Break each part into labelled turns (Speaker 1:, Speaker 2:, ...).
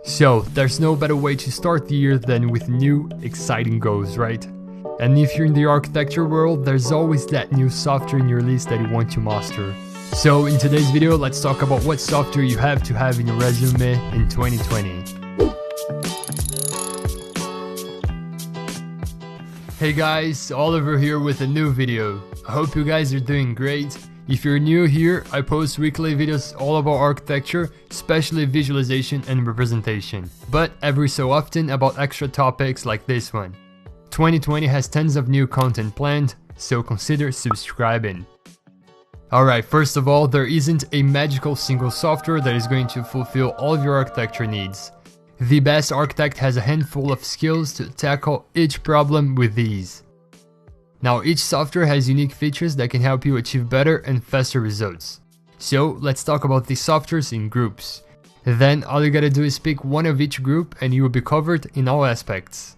Speaker 1: So, there's no better way to start the year than with new, exciting goals, right? And if you're in the architecture world, there's always that new software in your list that you want to master. So, in today's video, let's talk about what software you have to have in your resume in 2020. Hey guys, Oliver here with a new video. I hope you guys are doing great. If you're new here, I post weekly videos all about architecture, especially visualization and representation, but every so often about extra topics like this one. 2020 has tons of new content planned, so consider subscribing. Alright, first of all, there isn't a magical single software that is going to fulfill all of your architecture needs. The best architect has a handful of skills to tackle each problem with ease. Now, each software has unique features that can help you achieve better and faster results. So, let's talk about these softwares in groups. Then, all you gotta do is pick one of each group and you will be covered in all aspects.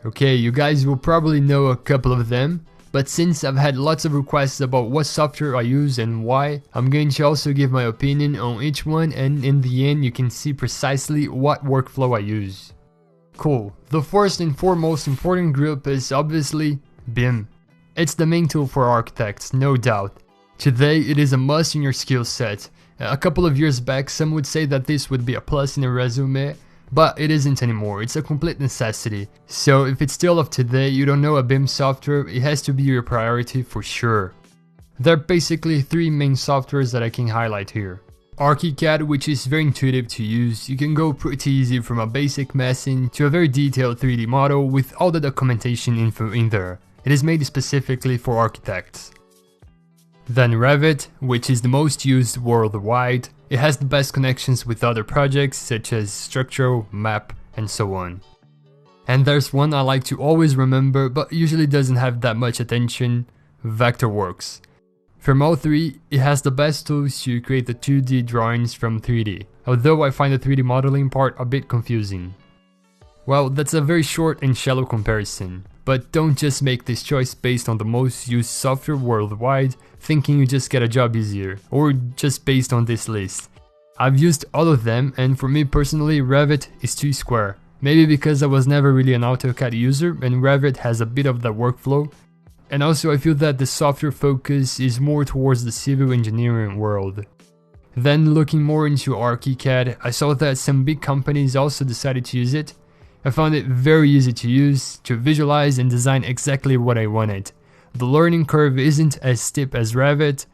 Speaker 1: Okay, you guys will probably know a couple of them, but since I've had lots of requests about what software I use and why, I'm going to also give my opinion on each one, and in the end you can see precisely what workflow I use. Cool, the first and foremost important group is obviously BIM. It's the main tool for architects, no doubt. Today it is a must in your skill set. A couple of years back some would say that this would be a plus in a resume, but it isn't anymore, it's a complete necessity. So if it's still of today, you don't know a BIM software, it has to be your priority for sure. There are basically three main softwares that I can highlight here. ArchiCAD, which is very intuitive to use. You can go pretty easy from a basic messing to a very detailed 3D model with all the documentation info in there. It is made specifically for architects. Then Revit, which is the most used worldwide. It has the best connections with other projects such as Structural, Map, and so on. And there's one I like to always remember but usually doesn't have that much attention, Vectorworks. From all three, it has the best tools to create the 2D drawings from 3D, although I find the 3D modeling part a bit confusing. Well, that's a very short and shallow comparison, but don't just make this choice based on the most used software worldwide, thinking you just get a job easier, or just based on this list. I've used all of them, and for me personally, Revit is too square. Maybe because I was never really an AutoCAD user and Revit has a bit of that workflow. And also I feel that the software focus is more towards the civil engineering world. Then looking more into ArchiCAD, I saw that some big companies also decided to use it. I found it very easy to use, to visualize and design exactly what I wanted. The learning curve isn't as steep as Revit.